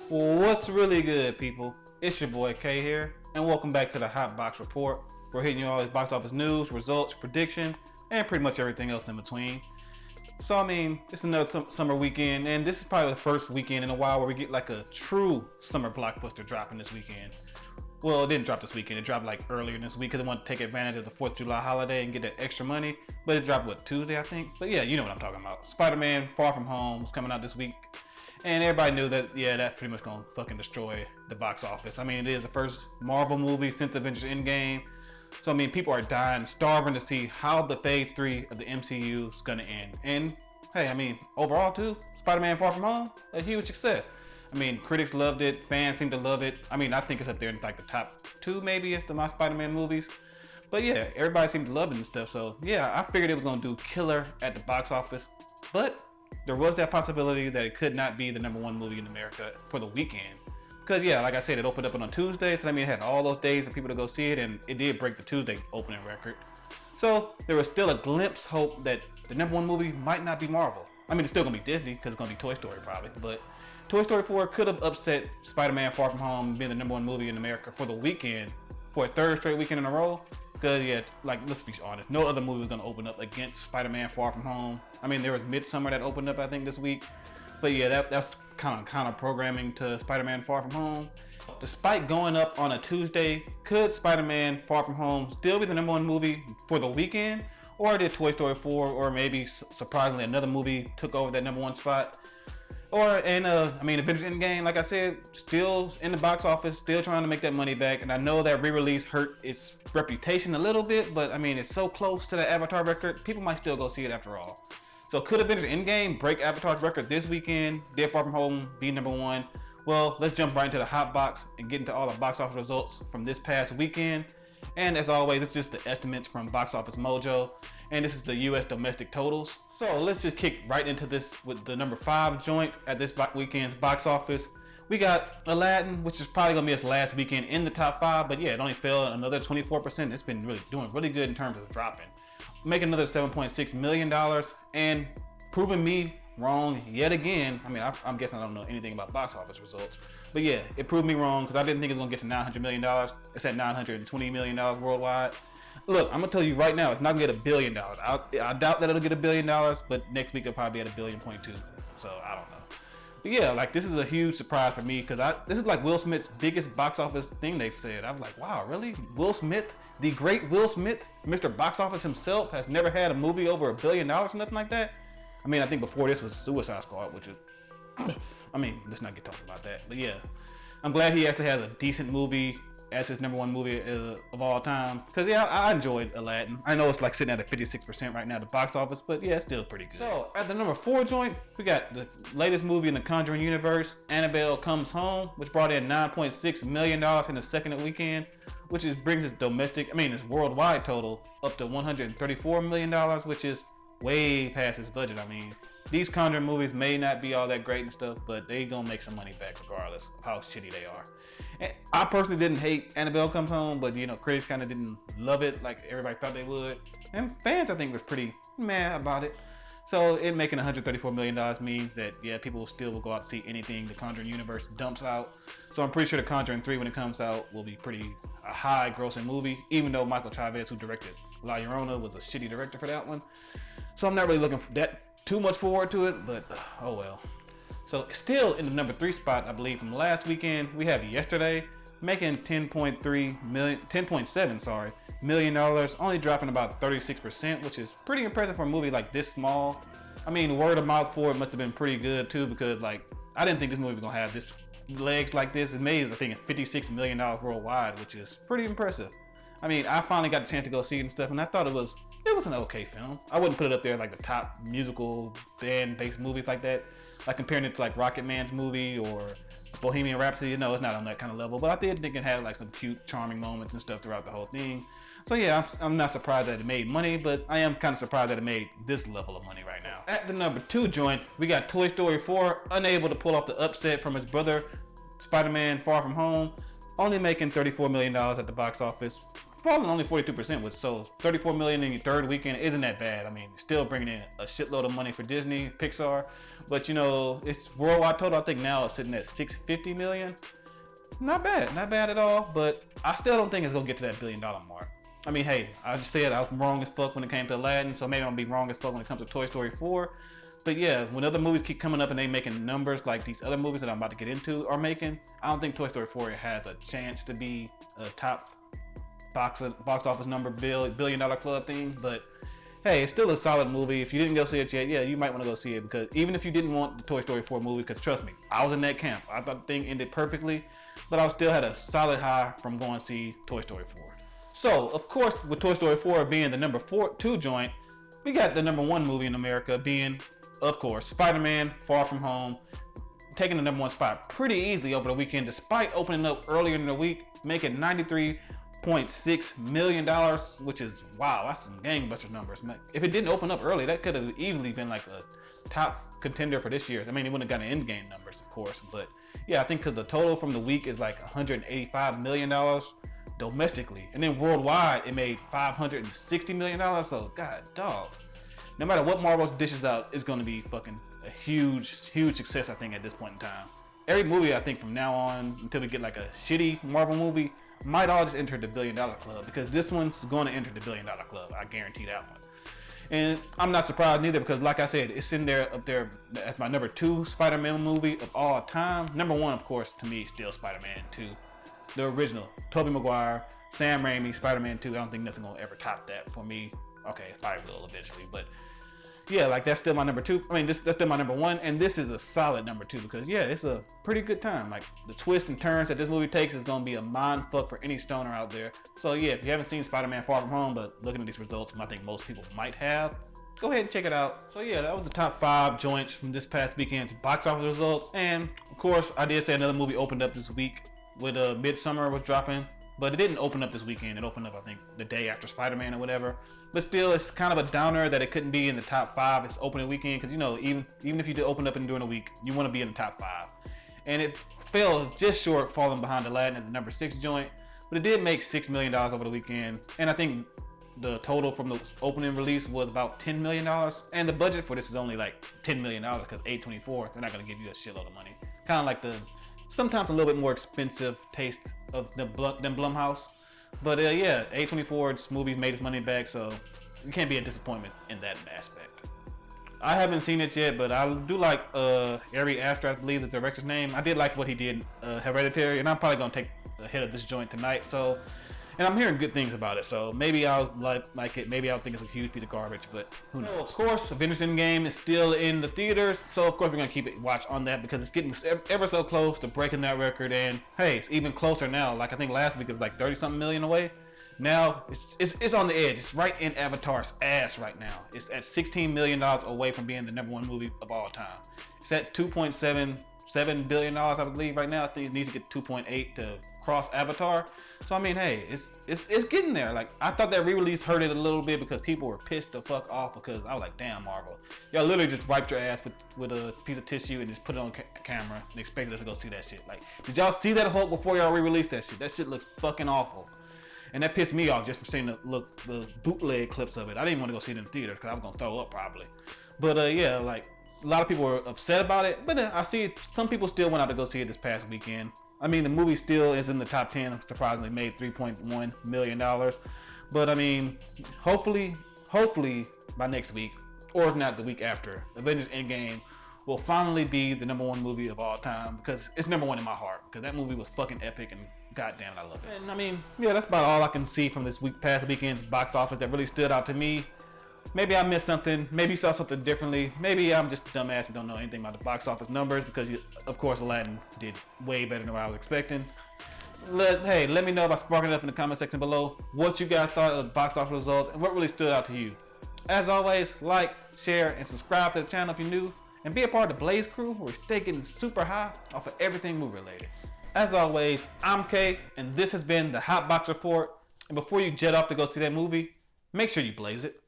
What's really good, people? It's your boy K here, and welcome back to the Hot Box Report. We're hitting you all these box office news, results, predictions, and pretty much everything else in between. So, it's another summer weekend, and this is probably the first weekend in a while where we get like a true summer blockbuster dropping this weekend. Well, it didn't drop this weekend. It dropped like earlier this week because they wanted to take advantage of the 4th of July holiday and get that extra money. But it dropped, Tuesday, I think? But yeah, you know what I'm talking about. Spider-Man Far From Home is coming out this week. And everybody knew that, that's pretty much gonna fucking destroy the box office. It is the first Marvel movie since Avengers Endgame. So, people are dying, starving to see how the phase 3 of the MCU is gonna end. And, hey, overall too, Spider-Man Far From Home, a huge success. Critics loved it, fans seem to love it. I think it's up there in like the top 2 maybe as my Spider-Man movies. But yeah, everybody seemed to love it and stuff. So yeah, I figured it was gonna do killer at the box office. But there was that possibility that it could not be the #1 movie in America for the weekend. Because yeah, like I said, it opened up on a Tuesday. So it had all those days for people to go see it, and it did break the Tuesday opening record. So there was still a glimpse hope that the #1 movie might not be Marvel. It's still gonna be Disney because it's gonna be Toy Story probably, but Toy Story 4 could have upset Spider-Man Far From Home being the #1 movie in America for the weekend, for a 3rd straight weekend in a row. Because yeah, let's be honest, no other movie was gonna open up against Spider-Man Far From Home. There was Midsummer that opened up I think this week, but yeah, that's kind of programming to Spider-Man Far From Home. Despite going up on a Tuesday, could Spider-Man Far From Home still be the #1 movie for the weekend, or did Toy Story 4 or maybe surprisingly another movie took over that #1 spot? Avengers Endgame, like I said, still in the box office, still trying to make that money back. And I know that re-release hurt its reputation a little bit, but it's so close to the Avatar record, people might still go see it after all. So could Avengers Endgame break Avatar's record this weekend? Did Far From Home be #1? Well, let's jump right into the hot box and get into all the box office results from this past weekend. And as always, it's just the estimates from Box Office Mojo, and this is the US domestic totals. So let's just kick right into this with the #5 joint at this weekend's box office. We got Aladdin, which is probably gonna be its last weekend in the top 5, but yeah, it only fell another 24%. It's been doing really good in terms of dropping. Making another $7.6 million and proving me wrong yet again. I'm guessing I don't know anything about box office results, but yeah, it proved me wrong because I didn't think it was gonna get to $900 million. It's at $920 million worldwide. Look, I'm gonna tell you right now, it's not gonna get $1 billion. I doubt that it'll get $1 billion, but next week it'll probably be at $1.2 billion. So I don't know. But yeah, this is a huge surprise for me because this is like Will Smith's biggest box office thing they've said. I was like, wow, really? Will Smith, the great Will Smith, Mr. Box Office himself, has never had a movie over $1 billion or nothing like that. I think before this was Suicide Squad, which is, let's not get talking about that. But yeah, I'm glad he actually has a decent movie as his #1 movie of all time. Because yeah, I enjoyed Aladdin. I know it's sitting at a 56% right now at the box office, but yeah, it's still pretty good. So at the #4 joint, we got the latest movie in the Conjuring universe, Annabelle Comes Home, which brought in $9.6 million in the second weekend, which brings its domestic, its worldwide total up to $134 million, which is way past his budget. These Conjuring movies may not be all that great and stuff, but they gonna make some money back regardless of how shitty they are. And I personally didn't hate Annabelle Comes Home, but critics kind of didn't love it like everybody thought they would. And fans, I think, was pretty mad about it. So it making $134 million means that, yeah, people still will go out and see anything the Conjuring universe dumps out. So I'm pretty sure the Conjuring 3, when it comes out, will be a high grossing movie, even though Michael Chavez, who directed La Llorona, was a shitty director for that one. So I'm not really looking for that too much forward to it, but oh well. So still in the #3 spot, I believe, from last weekend, we have Yesterday, making $10.7 million, only dropping about 36%, which is pretty impressive for a movie like this small. Word of mouth for it must have been pretty good too, because I didn't think this movie was gonna have this legs like this. It made, I think, it's $56 million worldwide, which is pretty impressive. I finally got the chance to go see it and stuff, and I thought it was an okay film. I wouldn't put it up there like the top musical band-based movies like that. Comparing it to Rocket Man's movie or Bohemian Rhapsody. No, it's not on that kind of level, but I did think it had some cute, charming moments and stuff throughout the whole thing. So yeah, I'm not surprised that it made money, but I am kind of surprised that it made this level of money right now. At the #2 joint, we got Toy Story 4, unable to pull off the upset from his brother, Spider-Man Far From Home, only making $34 million at the box office. falling only 42%, which so 34 million in your third weekend isn't that bad. I mean, still bringing in a shitload of money for Disney, Pixar, but you know, it's worldwide total. I think now it's sitting at 650 million. Not bad at all. But I still don't think it's gonna get to that $1 billion mark. I mean, hey, I just said I was wrong as fuck when it came to Aladdin, so maybe I'm gonna be wrong as fuck when it comes to Toy Story 4. But yeah, when other movies keep coming up and they making numbers like these other movies that I'm about to get into are making, I don't think Toy Story 4 has a chance to be a top box office number $1 billion club thing. But hey, it's still a solid movie. If you didn't go see it yet, yeah, you might want to go see it, because even if you didn't want the Toy Story 4 movie, because trust me, I was in that camp. I thought the thing ended perfectly, but I still had a solid high from going to see Toy Story 4. So, of course, with Toy Story 4 being the number 2 joint, we got the number 1 movie in America being, of course, Spider-Man Far From Home, taking the number 1 spot pretty easily over the weekend, despite opening up earlier in the week, making $93.6 million, which is, wow, that's some gangbuster numbers. If it didn't open up early, that could have easily been like a top contender for this year. I mean, it wouldn't have gotten Endgame numbers, of course, but yeah, I think because the total from the week is like $185 million domestically, and then worldwide it made $560 million. So god dog, no matter what Marvel dishes out, it's going to be fucking a huge success, I think, at this point in time. Every movie, I think, from now on until we get like a shitty Marvel movie, might all just enter the $1 billion club, because this one's going to enter the $1 billion club. I guarantee that one. And I'm not surprised neither, because like I said, it's in there up there as my number 2 Spider-Man movie of all time. Number 1, of course, to me, is still Spider-Man 2. The original, Tobey Maguire, Sam Raimi, Spider-Man 2. I don't think nothing will ever top that for me. Okay, it probably will eventually, but yeah, like that's still my number 2. I mean, that's still my number 1, and this is a solid number 2, because yeah, it's a pretty good time. Like the twists and turns that this movie takes is gonna be a mind fuck for any stoner out there. So yeah, if you haven't seen Spider-Man Far From Home, but looking at these results, I think most people might have, go ahead and check it out. So yeah, that was the top 5 joints from this past weekend's box office results. And of course, I did say another movie opened up this week with Midsummer was dropping, but it didn't open up this weekend. It opened up, I think, the day after Spider-Man or whatever. But still, it's kind of a downer that it couldn't be in the top 5. It's opening weekend, because you know, even if you did open up and during the week, you want to be in the top 5. And it fell just short, falling behind Aladdin at the number 6 joint. But it did make $6 million over the weekend, and I think the total from the opening release was about $10 million. And the budget for this is only like $10 million, because A24, they're not gonna give you a shitload of money. Kind of like the sometimes a little bit more expensive taste of than Blumhouse. But yeah, A24's movies made its money back, so you can't be a disappointment in that aspect. I haven't seen it yet, but I do like Ari Aster, I believe is the director's name. I did like what he did Hereditary, and I'm probably gonna take the hit of this joint tonight. So, and I'm hearing good things about it, so maybe I'll like it. Maybe I'll think it's a huge piece of garbage, but who knows? So, of course, Avengers Endgame is still in the theaters, so of course we're gonna keep it watch on that, because it's getting ever so close to breaking that record. And hey, it's even closer now. Like I think last week it was like 30-something million away. Now it's on the edge. It's right in Avatar's ass right now. It's at $16 million away from being the number 1 movie of all time. It's at $2.77 billion, I believe, right now. I think it needs to get 2.8 to cross Avatar. So I mean, hey, it's getting there. Like I thought that re-release hurt it a little bit, because people were pissed the fuck off, because I was like, damn, Marvel, y'all literally just wiped your ass with a piece of tissue and just put it on camera and expected us to go see that shit. Like, did y'all see that Hulk before y'all re-released that shit? That shit looks fucking awful. And that pissed me off just for seeing the bootleg clips of it. I didn't want to go see it in the theater, because I was gonna throw up probably. But yeah, like a lot of people were upset about it. But I see some people still went out to go see it this past weekend. I mean, the movie still is in the top 10. Surprisingly, made $3.1 million. But I mean, hopefully by next week, or if not the week after, Avengers Endgame will finally be the number 1 movie of all time, because it's number 1 in my heart. Because that movie was fucking epic, and goddamn, I love it. And I mean, yeah, that's about all I can see from this past weekend's box office that really stood out to me. Maybe I missed something. Maybe you saw something differently. Maybe I'm just a dumbass who don't know anything about the box office numbers, because of course Aladdin did way better than what I was expecting. Hey, let me know by sparking it up in the comment section below what you guys thought of the box office results and what really stood out to you. As always, like, share, and subscribe to the channel if you're new, and be a part of the Blaze crew, where we stay getting super high off of everything movie related. As always, I'm Kay, and this has been the Hot Box Report. And before you jet off to go see that movie, make sure you blaze it.